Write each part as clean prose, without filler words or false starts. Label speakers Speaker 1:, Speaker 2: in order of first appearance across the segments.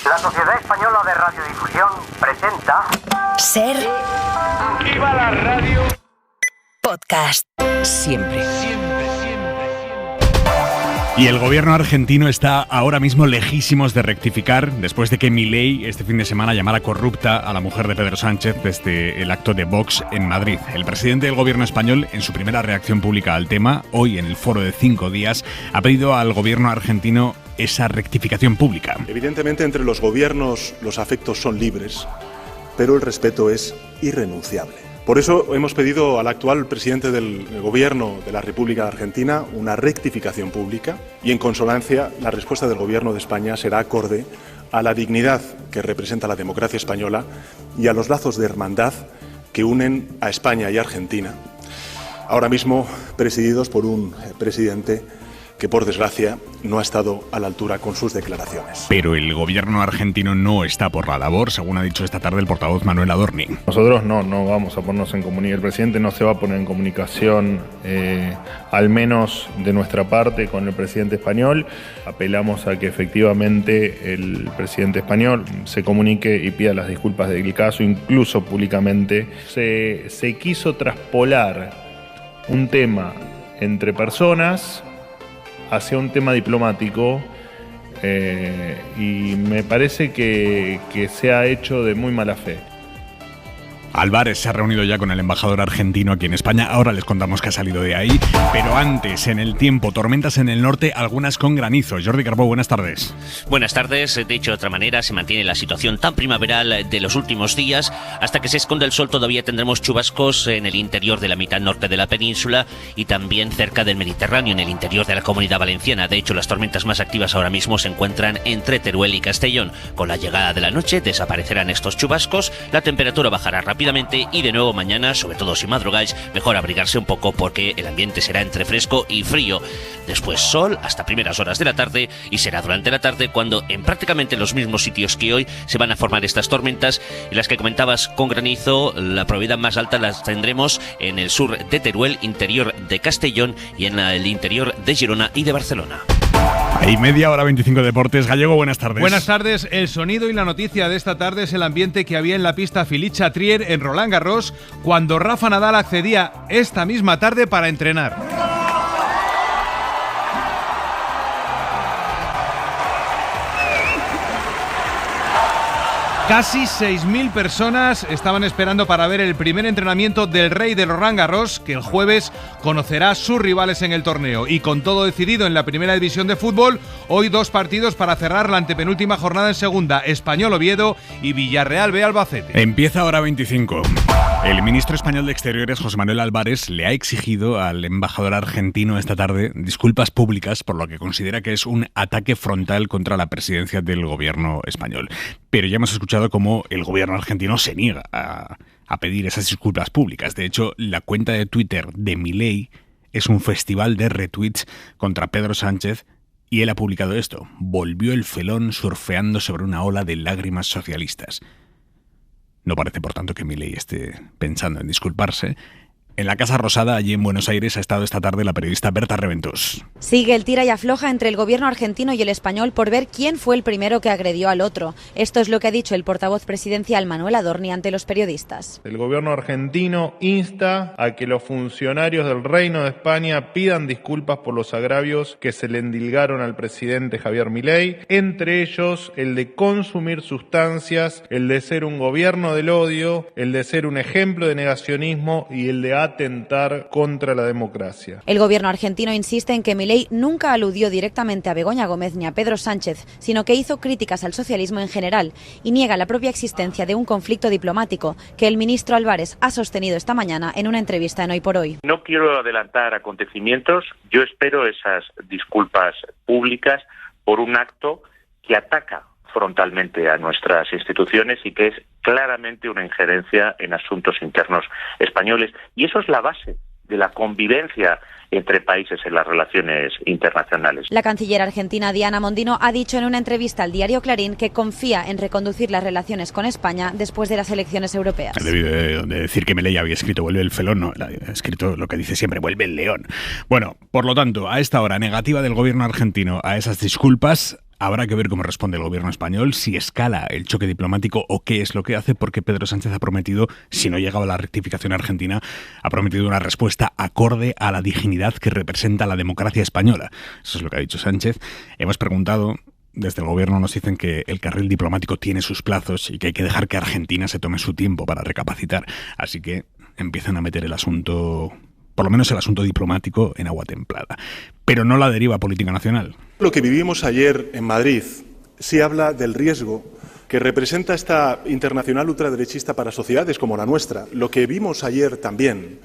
Speaker 1: La Sociedad Española de Radiodifusión presenta...
Speaker 2: Ser...
Speaker 3: ¡Viva la radio!
Speaker 2: Podcast.
Speaker 4: Siempre.
Speaker 5: Y el gobierno argentino está ahora mismo lejísimos de rectificar después de que Milei este fin de semana llamara corrupta a la mujer de Pedro Sánchez desde el acto de Vox en Madrid. El presidente del gobierno español, en su primera reacción pública al tema, hoy en el foro de 5 días, ha pedido al gobierno argentino esa rectificación pública.
Speaker 6: Evidentemente, entre los gobiernos los afectos son libres, pero el respeto es irrenunciable. Por eso hemos pedido al actual presidente del Gobierno de la República de Argentina una rectificación pública y, en consonancia, la respuesta del Gobierno de España será acorde a la dignidad que representa la democracia española y a los lazos de hermandad que unen a España y a Argentina, ahora mismo presididos por un presidente que, por desgracia, no ha estado a la altura con sus declaraciones.
Speaker 5: Pero el gobierno argentino no está por la labor, según ha dicho esta tarde el portavoz Manuel Adorni.
Speaker 7: Nosotros no vamos a ponernos en comunicación. El presidente no se va a poner en comunicación, al menos de nuestra parte, con el presidente español. Apelamos a que efectivamente el presidente español se comunique y pida las disculpas del caso, incluso públicamente. Se quiso traspolar un tema entre personas hacia un tema diplomático y me parece que se ha hecho de muy mala fe.
Speaker 5: Álvarez se ha reunido ya con el embajador argentino aquí en España. Ahora les contamos que ha salido de ahí. Pero antes, en el tiempo, tormentas en el norte, algunas con granizo. Jordi Carbó, buenas tardes.
Speaker 4: Buenas tardes. Dicho de otra manera, se mantiene la situación tan primaveral de los últimos días. Hasta que se esconda el sol todavía tendremos chubascos en el interior de la mitad norte de la península y también cerca del Mediterráneo, en el interior de la Comunidad Valenciana. De hecho, las tormentas más activas ahora mismo se encuentran entre Teruel y Castellón. Con la llegada de la noche desaparecerán estos chubascos, la temperatura bajará rápidamente y de nuevo mañana, sobre todo si madrugáis, mejor abrigarse un poco porque el ambiente será entre fresco y frío. Después sol hasta primeras horas de la tarde y será durante la tarde cuando en prácticamente los mismos sitios que hoy se van a formar estas tormentas, y las que comentabas con granizo, la probabilidad más alta las tendremos en el sur de Teruel, interior de Castellón y en el interior de Girona y de Barcelona.
Speaker 5: Ahí media hora 25 Deportes. Gallego, buenas tardes.
Speaker 8: Buenas tardes. El sonido y la noticia de esta tarde es el ambiente que había en la pista Philippe Chatrier en Roland Garros cuando Rafa Nadal accedía esta misma tarde para entrenar. Casi 6.000 personas estaban esperando para ver el primer entrenamiento del rey de Roland Garros, que el jueves conocerá a sus rivales en el torneo. Y con todo decidido en la primera división de fútbol, hoy 2 partidos para cerrar la antepenúltima jornada en segunda: Español Oviedo y Villarreal B Albacete.
Speaker 5: Empieza hora 25. El ministro español de Exteriores, José Manuel Álvarez, le ha exigido al embajador argentino esta tarde disculpas públicas por lo que considera que es un ataque frontal contra la presidencia del gobierno español. Pero ya hemos escuchado cómo el gobierno argentino se niega a pedir esas disculpas públicas. De hecho, la cuenta de Twitter de Milei es un festival de retweets contra Pedro Sánchez y él ha publicado esto: volvió el felón surfeando sobre una ola de lágrimas socialistas. No parece, por tanto, que Milei esté pensando en disculparse. En la Casa Rosada, allí en Buenos Aires, ha estado esta tarde la periodista Berta Reventós.
Speaker 9: Sigue el tira y afloja entre el gobierno argentino y el español por ver quién fue el primero que agredió al otro. Esto es lo que ha dicho el portavoz presidencial Manuel Adorni ante los periodistas.
Speaker 7: El gobierno argentino insta a que los funcionarios del Reino de España pidan disculpas por los agravios que se le endilgaron al presidente Javier Milei, entre ellos el de consumir sustancias, el de ser un gobierno del odio, el de ser un ejemplo de negacionismo y el de atentar contra la democracia.
Speaker 9: El gobierno argentino insiste en que Milei nunca aludió directamente a Begoña Gómez ni a Pedro Sánchez, sino que hizo críticas al socialismo en general y niega la propia existencia de un conflicto diplomático que el ministro Álvarez ha sostenido esta mañana en una entrevista en Hoy por Hoy.
Speaker 10: No quiero adelantar acontecimientos, yo espero esas disculpas públicas por un acto que ataca frontalmente a nuestras instituciones y que es claramente una injerencia en asuntos internos españoles. Y eso es la base de la convivencia entre países en las relaciones internacionales.
Speaker 9: La canciller argentina Diana Mondino ha dicho en una entrevista al diario Clarín que confía en reconducir las relaciones con España después de las elecciones europeas.
Speaker 5: Debido de decir que Milei había escrito vuelve el felón, no, ha escrito lo que dice siempre, vuelve el león. Bueno, por lo tanto, a esta hora, negativa del gobierno argentino a esas disculpas. Habrá que ver cómo responde el gobierno español, si escala el choque diplomático o qué es lo que hace, porque Pedro Sánchez ha prometido, si no llegaba la rectificación argentina, ha prometido una respuesta acorde a la dignidad que representa la democracia española. Eso es lo que ha dicho Sánchez. Hemos preguntado, desde el gobierno nos dicen que el carril diplomático tiene sus plazos y que hay que dejar que Argentina se tome su tiempo para recapacitar. Así que empiezan a meter el asunto, por lo menos el asunto diplomático, en agua templada. Pero no la deriva política nacional.
Speaker 6: Lo que vivimos ayer en Madrid sí habla del riesgo que representa esta internacional ultraderechista para sociedades como la nuestra. Lo que vimos ayer también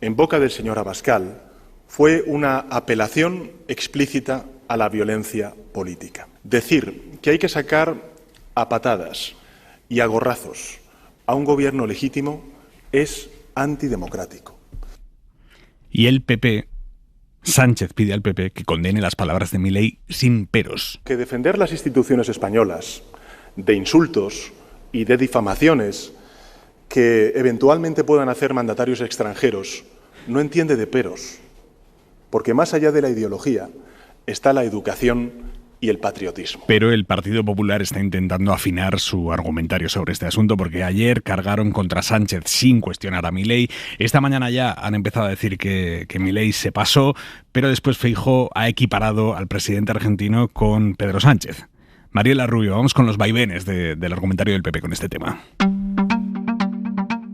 Speaker 6: en boca del señor Abascal fue una apelación explícita a la violencia política. Decir que hay que sacar a patadas y a gorrazos a un gobierno legítimo es antidemocrático.
Speaker 5: Y el PP, Sánchez pide al PP que condene las palabras de Milei sin peros.
Speaker 6: Que defender las instituciones españolas de insultos y de difamaciones que eventualmente puedan hacer mandatarios extranjeros no entiende de peros, porque más allá de la ideología está la educación y el patriotismo.
Speaker 5: Pero el Partido Popular está intentando afinar su argumentario sobre este asunto, porque ayer cargaron contra Sánchez sin cuestionar a Milei. Esta mañana ya han empezado a decir que Milei se pasó, pero después Feijóo ha equiparado al presidente argentino con Pedro Sánchez. Mariela Rubio, vamos con los vaivenes del argumentario del PP con este tema.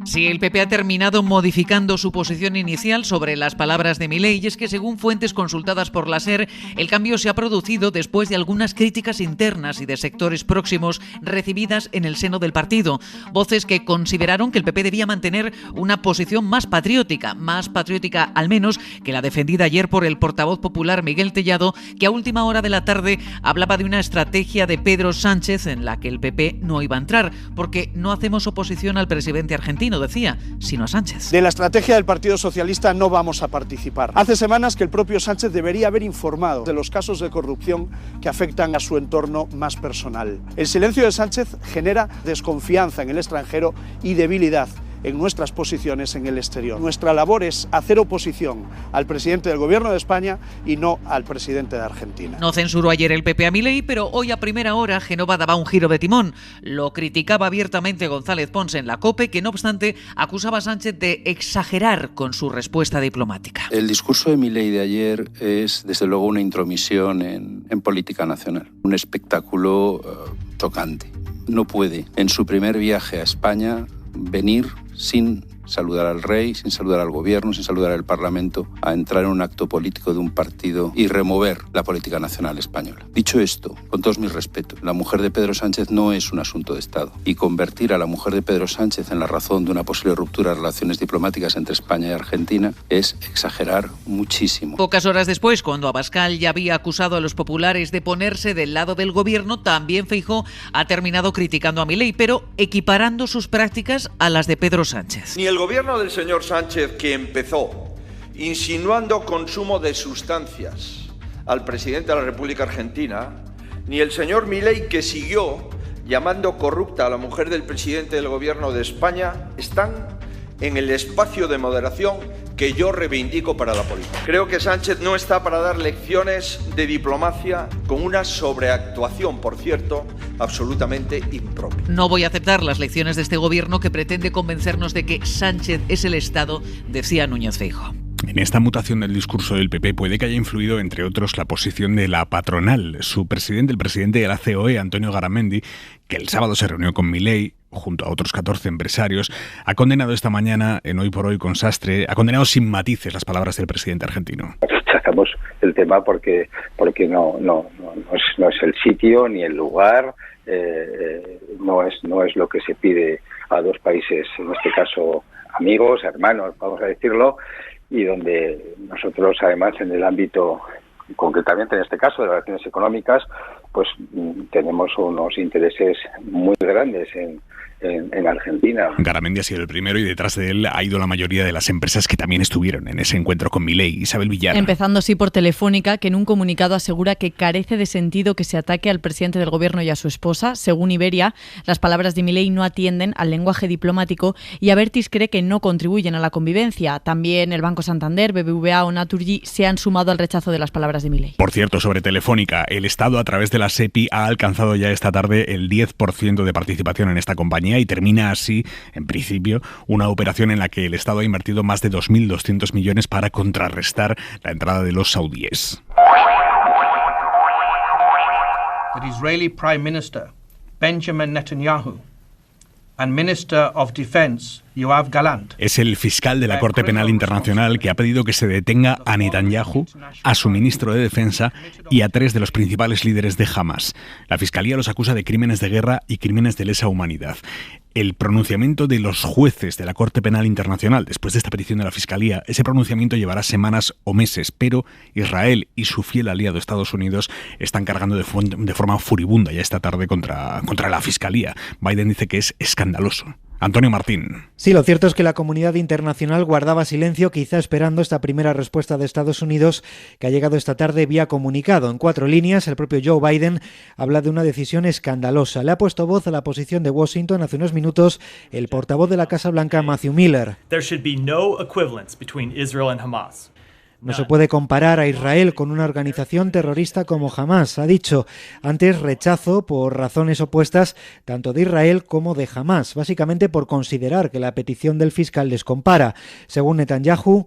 Speaker 11: Sí, el PP ha terminado modificando su posición inicial sobre las palabras de Milei, y es que según fuentes consultadas por la SER, el cambio se ha producido después de algunas críticas internas y de sectores próximos recibidas en el seno del partido. Voces que consideraron que el PP debía mantener una posición más patriótica al menos que la defendida ayer por el portavoz popular Miguel Tellado, que a última hora de la tarde hablaba de una estrategia de Pedro Sánchez en la que el PP no iba a entrar, porque no hacemos oposición al presidente argentino, decía, sino a Sánchez.
Speaker 12: De la estrategia del Partido Socialista no vamos a participar. Hace semanas que el propio Sánchez debería haber informado de los casos de corrupción que afectan a su entorno más personal. El silencio de Sánchez genera desconfianza en el extranjero y debilidad en nuestras posiciones en el exterior. Nuestra labor es hacer oposición al presidente del Gobierno de España y no al presidente de Argentina.
Speaker 11: No censuró ayer el PP a Milei, pero hoy a primera hora Génova daba un giro de timón. Lo criticaba abiertamente González Pons en la COPE, que no obstante acusaba a Sánchez de exagerar con su respuesta diplomática.
Speaker 13: El discurso de Milei de ayer es desde luego una intromisión en política nacional, un espectáculo chocante. No puede en su primer viaje a España venir sin saludar al rey, sin saludar al gobierno, sin saludar al Parlamento, a entrar en un acto político de un partido y remover la política nacional española. Dicho esto, con todos mis respetos, la mujer de Pedro Sánchez no es un asunto de Estado, y convertir a la mujer de Pedro Sánchez en la razón de una posible ruptura de relaciones diplomáticas entre España y Argentina es exagerar muchísimo.
Speaker 11: Pocas horas después, cuando Abascal ya había acusado a los populares de ponerse del lado del gobierno, también Feijóo ha terminado criticando a Milei, pero equiparando sus prácticas a las de Pedro Sánchez.
Speaker 3: Ni el gobierno del señor Sánchez, que empezó insinuando consumo de sustancias al presidente de la República Argentina, ni el señor Milei, que siguió llamando corrupta a la mujer del presidente del gobierno de España, están en el espacio de moderación que yo reivindico para la política. Creo que Sánchez no está para dar lecciones de diplomacia con una sobreactuación, por cierto, absolutamente impropia.
Speaker 11: No voy a aceptar las lecciones de este gobierno que pretende convencernos de que Sánchez es el Estado, decía Núñez Feijóo.
Speaker 5: En esta mutación del discurso del PP puede que haya influido, entre otros, la posición de la patronal. Su presidente, el presidente de la COE, Antonio Garamendi, que el sábado se reunió con Milei, junto a otros 14 empresarios, ha condenado esta mañana, en Hoy por Hoy con Sastre, ha condenado sin matices las palabras del presidente argentino.
Speaker 14: Rechazamos el tema porque no es el sitio ni el lugar, no es lo que se pide a dos países, en este caso amigos, hermanos, vamos a decirlo, y donde nosotros, además, en el ámbito, concretamente en este caso de las relaciones económicas, pues tenemos unos intereses muy grandes en en Argentina.
Speaker 5: Garamendi ha sido el primero y detrás de él ha ido la mayoría de las empresas que también estuvieron en ese encuentro con Milei. Isabel Villar.
Speaker 15: Empezando sí por Telefónica, que en un comunicado asegura que carece de sentido que se ataque al presidente del gobierno y a su esposa. Según Iberia, las palabras de Milei no atienden al lenguaje diplomático y Abertis cree que no contribuyen a la convivencia. También el Banco Santander, BBVA o Naturgy se han sumado al rechazo de las palabras de Milei.
Speaker 5: Por cierto, sobre Telefónica, el Estado a través de la SEPI ha alcanzado ya esta tarde el 10% de participación en esta compañía y termina así, en principio, una operación en la que el Estado ha invertido más de 2.200 millones para contrarrestar la entrada de los saudíes.
Speaker 16: The Israeli Prime Minister Benjamin Netanyahu and Minister of Defense Yoav Gallant.
Speaker 5: Es el fiscal de la Corte Penal Internacional que ha pedido que se detenga a Netanyahu, a su ministro de Defensa y a 3 de los principales líderes de Hamas. La Fiscalía los acusa de crímenes de guerra y crímenes de lesa humanidad. El pronunciamiento de los jueces de la Corte Penal Internacional después de esta petición de la Fiscalía, ese pronunciamiento llevará semanas o meses, pero Israel y su fiel aliado Estados Unidos están cargando de forma furibunda ya esta tarde contra la Fiscalía. Biden dice que es escandaloso. Antonio Martín.
Speaker 17: Sí, lo cierto es que la comunidad internacional guardaba silencio, quizá esperando esta primera respuesta de Estados Unidos, que ha llegado esta tarde vía comunicado. En 4 líneas, el propio Joe Biden habla de una decisión escandalosa. Le ha puesto voz a la posición de Washington hace unos minutos el portavoz de la Casa Blanca, Matthew Miller.
Speaker 18: There should be no equivalence between Israel and Hamas.
Speaker 17: No se puede comparar a Israel con una organización terrorista como Hamas, ha dicho. Antes rechazo por razones opuestas tanto de Israel como de Hamas, básicamente por considerar que la petición del fiscal les compara. Según Netanyahu,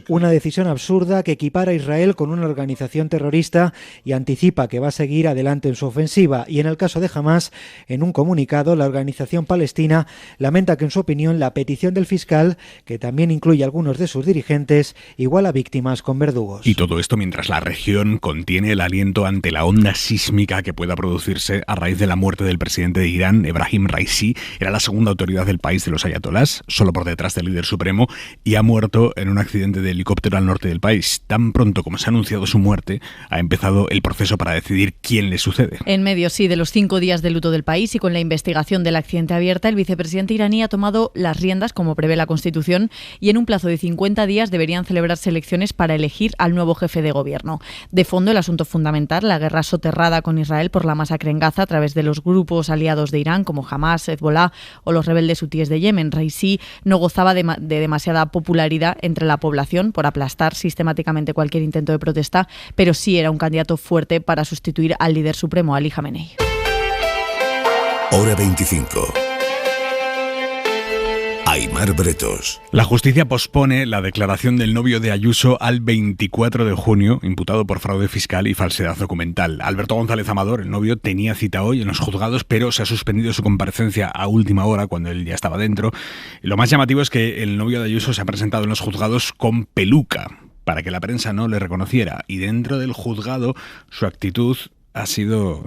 Speaker 17: una decisión absurda que equipara a Israel con una organización terrorista y anticipa que va a seguir adelante en su ofensiva. Y en el caso de Hamas, en un comunicado, la organización palestina lamenta que en su opinión la petición del fiscal, que también incluye a algunos de sus dirigentes, igual a víctimas con verdugos.
Speaker 5: Y todo esto mientras la región contiene el aliento ante la onda sísmica que pueda producirse a raíz de la muerte del presidente de Irán, Ebrahim Raisi. Era la segunda autoridad del país de los ayatolás, solo por detrás del líder supremo, y ha muerto en un accidente de helicóptero al norte del país. Tan pronto como se ha anunciado su muerte, ha empezado el proceso para decidir quién le sucede.
Speaker 15: En medio, sí, de los 5 días de luto del país y con la investigación del accidente abierta, el vicepresidente iraní ha tomado las riendas, como prevé la Constitución, y en un plazo de 50 días deberían celebrarse elecciones para elegir al nuevo jefe de gobierno. De fondo, el asunto fundamental, la guerra soterrada con Israel por la masacre en Gaza a través de los grupos aliados de Irán como Hamas, Hezbollah o los rebeldes hutíes de Yemen. Raisi no gozaba de demasiada popularidad entre la población por aplastar sistemáticamente cualquier intento de protesta, pero sí era un candidato fuerte para sustituir al líder supremo, Ali Khamenei.
Speaker 19: Hora 25. Aimar Bretos.
Speaker 5: La justicia pospone la declaración del novio de Ayuso al 24 de junio, imputado por fraude fiscal y falsedad documental. Alberto González Amador, el novio, tenía cita hoy en los juzgados, pero se ha suspendido su comparecencia a última hora, cuando él ya estaba dentro. Y lo más llamativo es que el novio de Ayuso se ha presentado en los juzgados con peluca, para que la prensa no le reconociera. Y dentro del juzgado, su actitud ha sido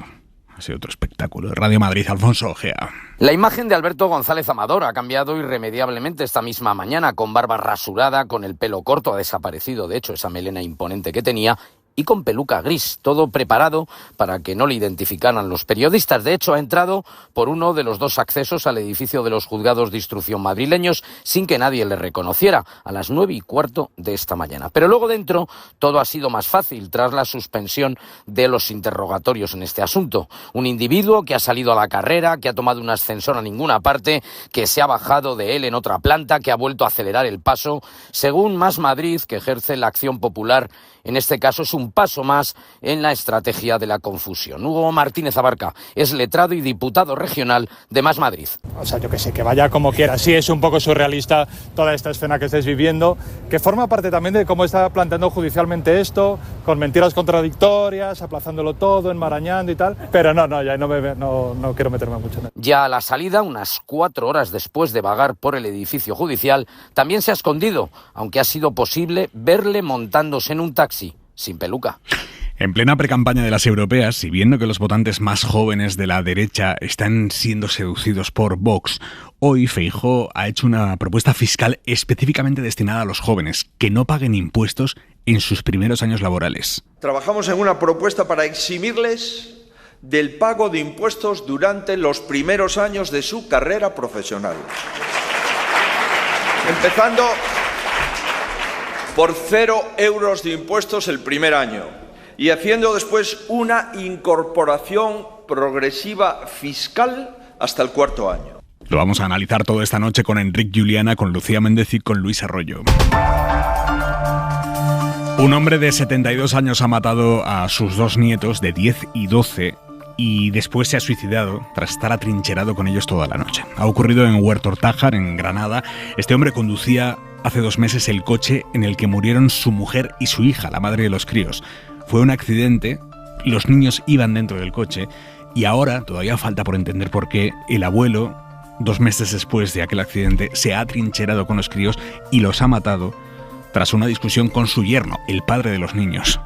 Speaker 5: otro espectáculo. Radio Madrid, Alfonso Ojea.
Speaker 20: La imagen de Alberto González Amador ha cambiado irremediablemente esta misma mañana, con barba rasurada, con el pelo corto, ha desaparecido de hecho esa melena imponente que tenía, y con peluca gris, todo preparado para que no le identificaran los periodistas. De hecho, ha entrado por uno de los 2 accesos al edificio de los juzgados de instrucción madrileños sin que nadie le reconociera, a las 9:15 de esta mañana. Pero luego dentro todo ha sido más fácil tras la suspensión de los interrogatorios en este asunto. Un individuo que ha salido a la carrera, que ha tomado un ascensor a ninguna parte, que se ha bajado de él en otra planta, que ha vuelto a acelerar el paso. Según Más Madrid, que ejerce la acción popular, en este caso es un paso más en la estrategia de la confusión. Hugo Martínez Abarca es letrado y diputado regional de Más Madrid.
Speaker 21: O sea, yo que sé, que vaya como quiera. Sí, es un poco surrealista toda esta escena que estáis viviendo, que forma parte también de cómo está planteando judicialmente esto, con mentiras contradictorias, aplazándolo todo, enmarañando y tal. Pero no quiero meterme mucho en eso.
Speaker 20: Ya a la salida, unas 4 horas después de vagar por el edificio judicial, también se ha escondido, aunque ha sido posible verle montándose en un taxi, sin peluca.
Speaker 5: En plena precampaña de las europeas, y viendo que los votantes más jóvenes de la derecha están siendo seducidos por Vox, hoy Feijóo ha hecho una propuesta fiscal específicamente destinada a los jóvenes, que no paguen impuestos en sus primeros años laborales.
Speaker 3: Trabajamos en una propuesta para eximirles del pago de impuestos durante los primeros años de su carrera profesional. Empezando por 0 euros de impuestos el primer año y haciendo después una incorporación progresiva fiscal hasta el 4.º año.
Speaker 5: Lo vamos a analizar todo esta noche con Enrique Juliana, con Lucía Méndez y con Luis Arroyo. Un hombre de 72 años ha matado a sus 2 nietos de 10 y 12 y después se ha suicidado tras estar atrincherado con ellos toda la noche. Ha ocurrido en Huerta Ortájar, en Granada. Este hombre conducía hace 2 meses el coche en el que murieron su mujer y su hija, la madre de los críos. Fue un accidente, los niños iban dentro del coche y ahora todavía falta por entender por qué el abuelo, 2 meses después de aquel accidente, se ha atrincherado con los críos y los ha matado tras una discusión con su yerno, el padre de los niños.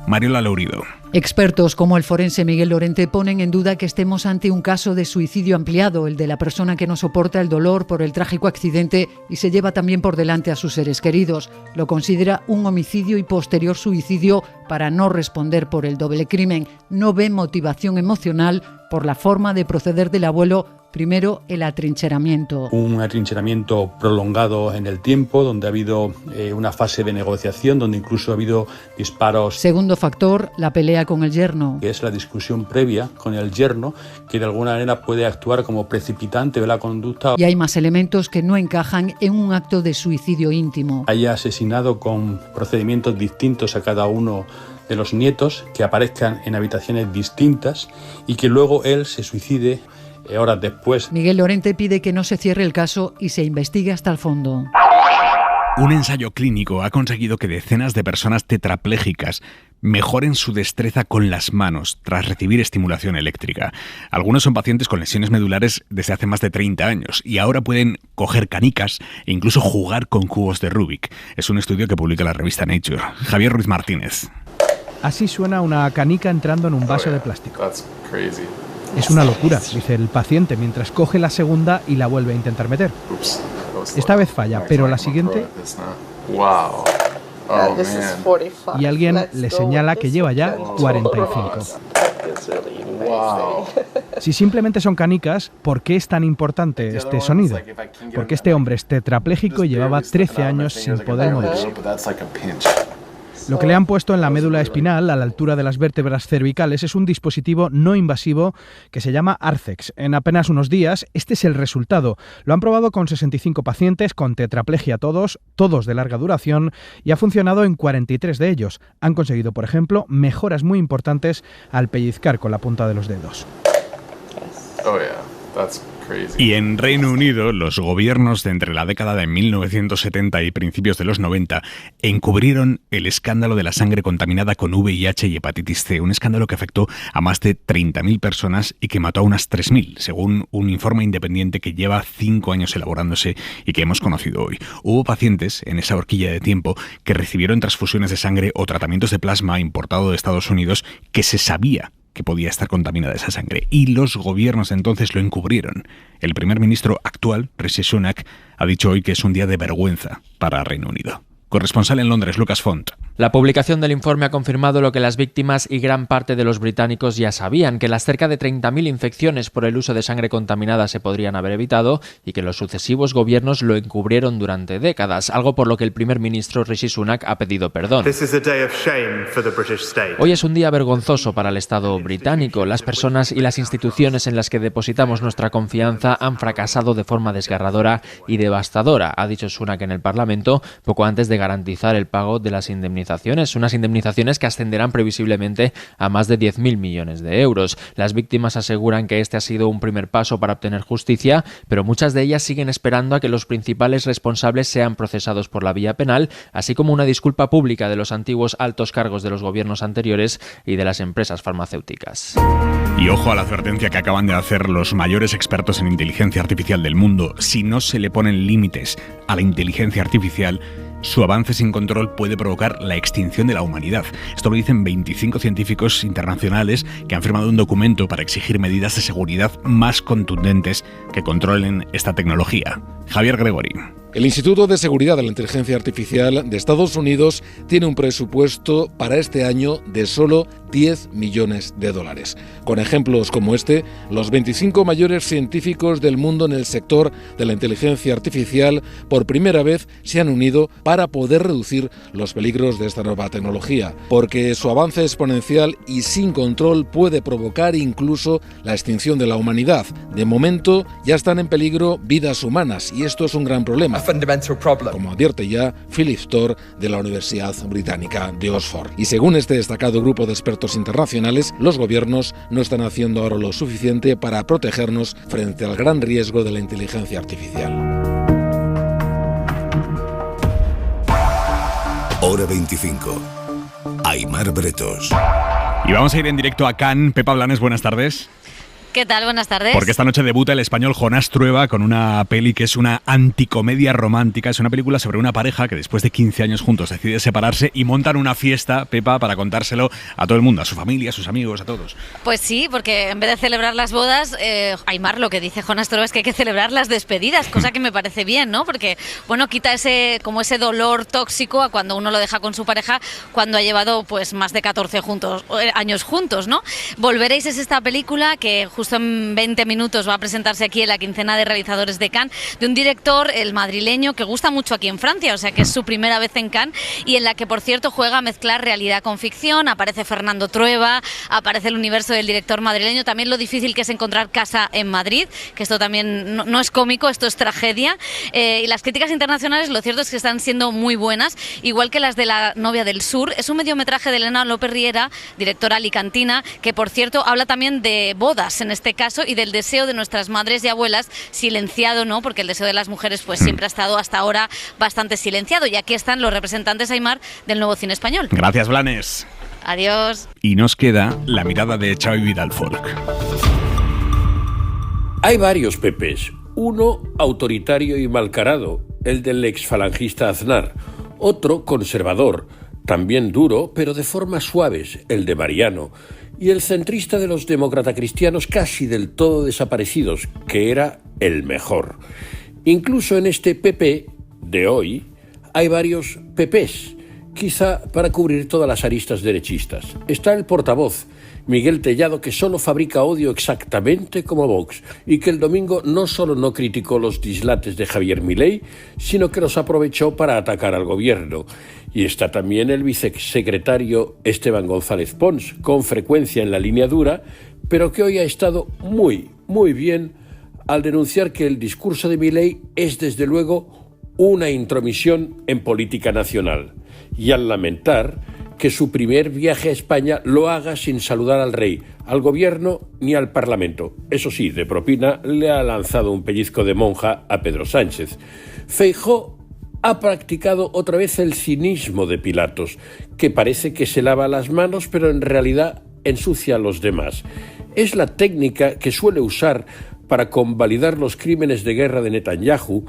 Speaker 5: Mariola Laurido.
Speaker 1: Expertos como el forense Miguel Lorente ponen en duda que estemos ante un caso de suicidio ampliado, el de la persona que no soporta el dolor por el trágico accidente y se lleva también por delante a sus seres queridos. Lo considera un homicidio y posterior suicidio para no responder por el doble crimen. No ve motivación emocional por la forma de proceder del abuelo. Primero, el atrincheramiento.
Speaker 22: Un atrincheramiento prolongado en el tiempo, donde ha habido una fase de negociación, donde incluso ha habido disparos.
Speaker 1: Segundo factor, la pelea con el yerno.
Speaker 22: Que es la discusión previa con el yerno, que de alguna manera puede actuar como precipitante de la conducta.
Speaker 1: Y hay más elementos que no encajan en un acto de suicidio íntimo.
Speaker 22: Haya asesinado con procedimientos distintos a cada uno de los nietos, que aparezcan en habitaciones distintas y que luego él se suicide horas después.
Speaker 1: Miguel Lorente pide que no se cierre el caso y se investigue hasta el fondo.
Speaker 5: Un ensayo clínico ha conseguido que decenas de personas tetraplégicas mejoren su destreza con las manos tras recibir estimulación eléctrica. Algunos son pacientes con lesiones medulares desde hace más de 30 años y ahora pueden coger canicas e incluso jugar con cubos de Rubik. Es un estudio que publica la revista Nature. Javier Ruiz Martínez.
Speaker 23: Así suena una canica entrando en un vaso de plástico. Es una locura, dice el paciente mientras coge la segunda y la vuelve a intentar meter. Esta vez falla, pero la siguiente... Y alguien le señala que lleva ya 45. Si simplemente son canicas, ¿por qué es tan importante este sonido? Porque este hombre es tetrapléjico y llevaba 13 años sin poder moverse. Lo que le han puesto en la médula espinal, a la altura de las vértebras cervicales, es un dispositivo no invasivo que se llama Arcex. En apenas unos días, este es el resultado. Lo han probado con 65 pacientes con tetraplegia todos de larga duración, y ha funcionado en 43 de ellos. Han conseguido, por ejemplo, mejoras muy importantes al pellizcar con la punta de los dedos.
Speaker 5: Y en Reino Unido, los gobiernos de entre la década de 1970 y principios de los 90 encubrieron el escándalo de la sangre contaminada con VIH y hepatitis C, un escándalo que afectó a más de 30.000 personas y que mató a unas 3.000, según un informe independiente que lleva 5 años elaborándose y que hemos conocido hoy. Hubo pacientes en esa horquilla de tiempo que recibieron transfusiones de sangre o tratamientos de plasma importado de Estados Unidos que se sabía que podía estar contaminada esa sangre, y los gobiernos entonces lo encubrieron. El primer ministro actual, Rishi Sunak, ha dicho hoy que es un día de vergüenza para Reino Unido. Corresponsal en Londres, Lucas Font.
Speaker 24: La publicación del informe ha confirmado lo que las víctimas y gran parte de los británicos ya sabían, que las cerca de 30.000 infecciones por el uso de sangre contaminada se podrían haber evitado y que los sucesivos gobiernos lo encubrieron durante décadas, algo por lo que el primer ministro Rishi Sunak ha pedido perdón. Hoy es un día vergonzoso para el Estado británico. Las personas y las instituciones en las que depositamos nuestra confianza han fracasado de forma desgarradora y devastadora, ha dicho Sunak en el Parlamento poco antes de garantizar el pago de las indemnizaciones, unas indemnizaciones que ascenderán previsiblemente a más de 10.000 millones de euros. Las víctimas aseguran que este ha sido un primer paso para obtener justicia, pero muchas de ellas siguen esperando a que los principales responsables sean procesados por la vía penal, así como una disculpa pública de los antiguos altos cargos de los gobiernos anteriores y de las empresas farmacéuticas.
Speaker 5: Y ojo a la advertencia que acaban de hacer los mayores expertos en inteligencia artificial del mundo. Si no se le ponen límites a la inteligencia artificial, su avance sin control puede provocar la extinción de la humanidad. Esto lo dicen 25 científicos internacionales que han firmado un documento para exigir medidas de seguridad más contundentes que controlen esta tecnología. Javier Gregory.
Speaker 25: El Instituto de Seguridad de la Inteligencia Artificial de Estados Unidos tiene un presupuesto para este año de solo 10 millones de dólares. Con ejemplos como este, los 25 mayores científicos del mundo en el sector de la inteligencia artificial por primera vez se han unido para poder reducir los peligros de esta nueva tecnología, porque su avance exponencial y sin control puede provocar incluso la extinción de la humanidad. De momento ya están en peligro vidas humanas y esto es un gran problema, como advierte ya Philip Thorne de la Universidad Británica de Oxford. Y según este destacado grupo de expertos internacionales, los gobiernos no están haciendo ahora lo suficiente para protegernos frente al gran riesgo de la inteligencia artificial.
Speaker 19: Hora 25. Aimar Bretos.
Speaker 5: Y vamos a ir en directo a Cannes. Pepa Blanes, buenas tardes.
Speaker 2: ¿Qué tal? Buenas tardes.
Speaker 5: Porque esta noche debuta el español Jonás Trueba con una peli que es una anticomedia romántica. Es una película sobre una pareja que después de 15 años juntos decide separarse y montan una fiesta, Pepa, para contárselo a todo el mundo, a su familia, a sus amigos, a todos.
Speaker 2: Pues sí, porque en vez de celebrar las bodas, Aimar, lo que dice Jonás Trueba es que hay que celebrar las despedidas, cosa que me parece bien, ¿no? Porque, bueno, quita ese dolor tóxico a cuando uno lo deja con su pareja cuando ha llevado pues más de 14 años juntos, ¿no? Volveréis es esta película que justo en 20 minutos va a presentarse aquí en la quincena de realizadores de Cannes, de un director, el madrileño, que gusta mucho aquí en Francia, o sea que es su primera vez en Cannes, y en la que, por cierto, juega a mezclar realidad con ficción. Aparece Fernando Trueba, aparece el universo del director madrileño, también lo difícil que es encontrar casa en Madrid, que esto también no es cómico, esto es tragedia, y las críticas internacionales lo cierto es que están siendo muy buenas, igual que las de La novia del sur. Es un mediometraje de Elena López Riera, directora alicantina, que, por cierto, habla también de bodas en este caso y del deseo de nuestras madres y abuelas, silenciado, ¿no? Porque el deseo de las mujeres pues siempre ha estado hasta ahora bastante silenciado, y aquí están los representantes, Aimar, del nuevo cine español.
Speaker 5: Gracias, Blanes.
Speaker 2: Adiós.
Speaker 5: Y nos queda la mirada de Xavi Vidal Folk.
Speaker 4: Hay varios Pepes. Uno autoritario y malcarado, el del exfalangista Aznar. Otro conservador, también duro, pero de formas suaves, el de Mariano. Y el centrista de los demócrata cristianos casi del todo desaparecidos, que era el mejor. Incluso en este PP de hoy hay varios PPs, quizá para cubrir todas las aristas derechistas. Está el portavoz, Miguel Tellado, que solo fabrica odio exactamente como Vox, y que el domingo no solo no criticó los dislates de Javier Milei, sino que los aprovechó para atacar al gobierno. Y está también el vicesecretario Esteban González Pons, con frecuencia en la línea dura, pero que hoy ha estado muy, muy bien al denunciar que el discurso de Milei es desde luego una intromisión en política nacional, y al lamentar que su primer viaje a España lo haga sin saludar al rey, al gobierno ni al Parlamento. Eso sí, de propina le ha lanzado un pellizco de monja a Pedro Sánchez. Feijóo ha practicado otra vez el cinismo de Pilatos, que parece que se lava las manos, pero en realidad ensucia a los demás. Es la técnica que suele usar para convalidar los crímenes de guerra de Netanyahu,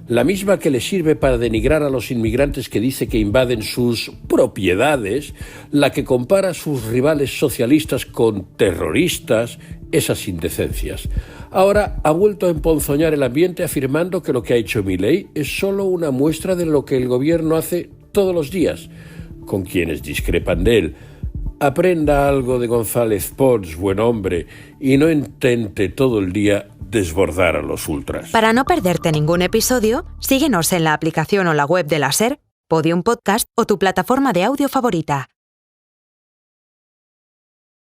Speaker 4: la misma que le sirve para denigrar a los inmigrantes que dice que invaden sus propiedades, la que compara a sus rivales socialistas con terroristas, esas indecencias. Ahora ha vuelto a emponzoñar el ambiente afirmando que lo que ha hecho Milei es solo una muestra de lo que el gobierno hace todos los días, con quienes discrepan de él. Aprenda algo de González Pons, buen hombre, y no intente todo el día desbordar a los ultras.
Speaker 7: Para no perderte ningún episodio, síguenos en la aplicación o la web de la SER, Podium Podcast o tu plataforma de audio favorita.